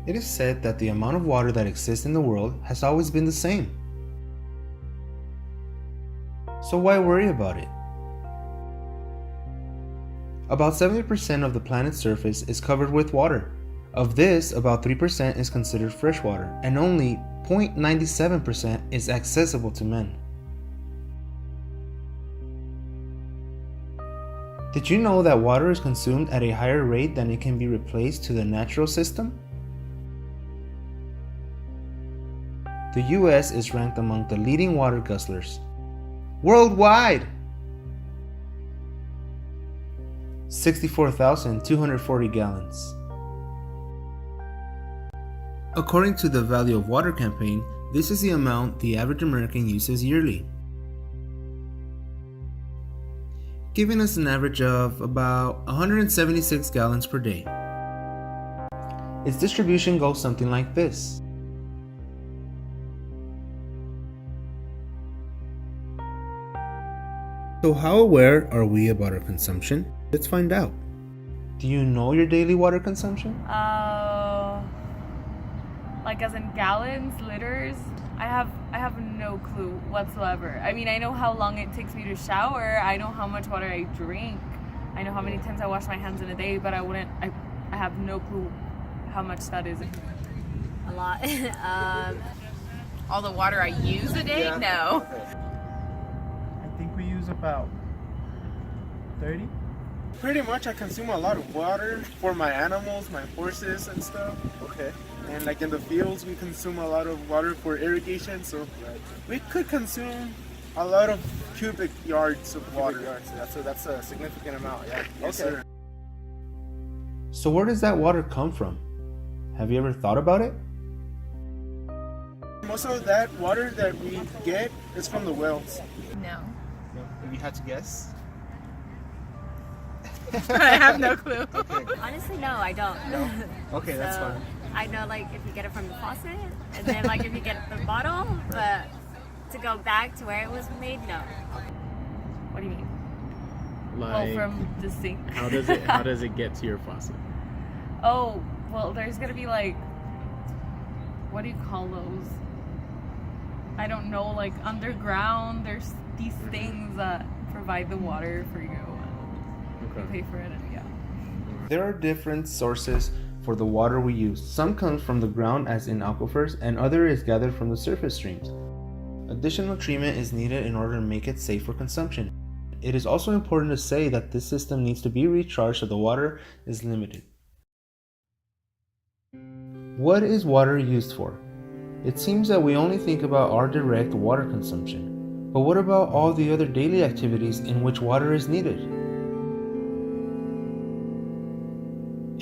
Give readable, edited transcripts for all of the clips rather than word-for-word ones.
It is said that the amount of water that exists in the world has always been the same. So why worry about it? About 70% of the planet's surface is covered with water. Of this, about 3% is considered freshwater, and only 0.97% is accessible to men. Did you know that water is consumed at a higher rate than it can be replaced to the natural system? The US is ranked among the leading water guzzlers worldwide. 64,240 gallons. According to the Value of Water campaign, this is the amount the average American uses yearly, giving us an average of about 176 gallons per day. Its distribution goes something like this. So how aware are we about our consumption? Let's find out. Do you know your daily water consumption? Like as in gallons, liters? I have no clue whatsoever. I mean, I know how long it takes me to shower. I know how much water I drink. I know how many times I wash my hands in a day, but I have no clue how much that is. A lot. All the water I use a day? Yeah. No. I think we use about 30. Pretty much I consume a lot of water for my animals, my horses and stuff. Okay. And like in the fields we consume a lot of water for irrigation, so we could consume a lot of cubic yards of water. Yeah, so that's a significant amount, yeah. Yes, okay. Sir. So where does that water come from? Have you ever thought about it? Most of that water that we get is from the wells. No. If you had to guess? I have no clue. Okay. Honestly, no, I don't. No? Okay, so, that's fine. I know like if you get it from the faucet, and then like if you get the bottle, but to go back to where it was made, no. What do you mean? Like, from the sink. How does it get to your faucet? Oh, well, there's gonna be like, what do you call those? I don't know, like underground. There's these things that provide the water for you. Okay. You pay for it, and yeah. There are different sources for the water we use. Some comes from the ground as in aquifers, and other is gathered from the surface streams. Additional treatment is needed in order to make it safe for consumption. It is also important to say that this system needs to be recharged so the water is limited. What is water used for? It seems that we only think about our direct water consumption. But what about all the other daily activities in which water is needed?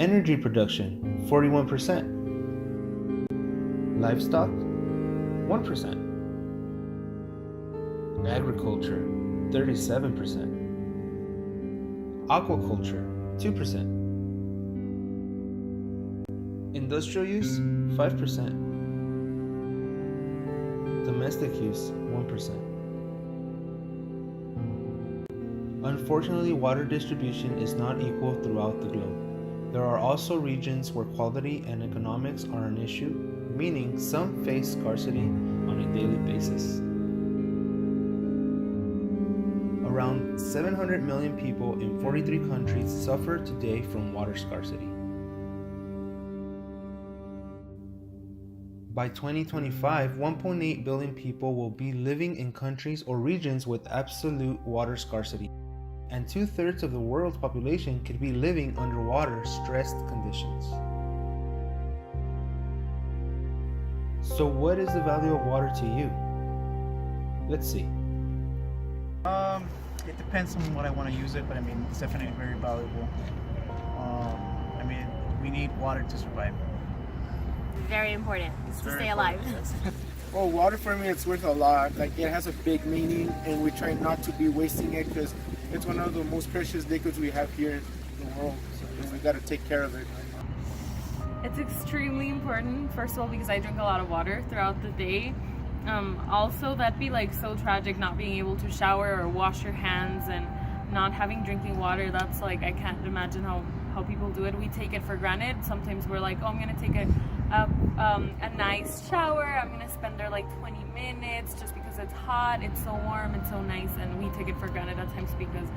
Energy production, 41%. Livestock, 1%. Agriculture, 37%. Aquaculture, 2%. Industrial use, 5%. Domestic use, 1%. Unfortunately, water distribution is not equal throughout the globe. There are also regions where quality and economics are an issue, meaning some face scarcity on a daily basis. Around 700 million people in 43 countries suffer today from water scarcity. By 2025, 1.8 billion people will be living in countries or regions with absolute water scarcity, and 2/3 of the world's population could be living underwater stressed conditions. So what is the value of water to you? Let's see. It depends on what I want to use it, but I mean, it's definitely very valuable. I mean, we need water to survive. Very important to stay alive. Well, water for me, it's worth a lot. Like, it has a big meaning, and we try not to be wasting it because it's one of the most precious liquids we have here in the world. So we got to take care of it. It's extremely important, first of all, because I drink a lot of water throughout the day. Also, that'd be like so tragic not being able to shower or wash your hands and not having drinking water. That's like, I can't imagine how people do it. We take it for granted. Sometimes we're like, oh, I'm gonna take a a nice shower. I'm gonna spend there like 20 minutes just because it's hot, it's so warm, it's so nice, and we take it for granted at times because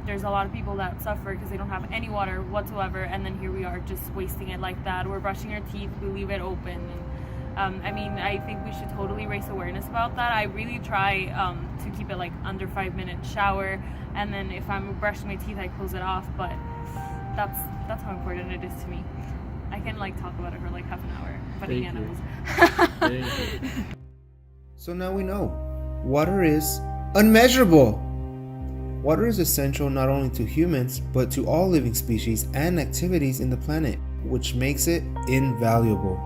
there's a lot of people that suffer because they don't have any water whatsoever, and then here we are just wasting it like that. We're brushing our teeth, we leave it open. And, I mean, I think we should totally raise awareness about that. I really try to keep it like under 5-minute shower, and then if I'm brushing my teeth, I close it off. But that's how important it is to me. I can like talk about it for like half an hour. Funny Thank you. animals. Thank you. So now we know. Water is unmeasurable. Water is essential not only to humans, but to all living species and activities in the planet, which makes it invaluable.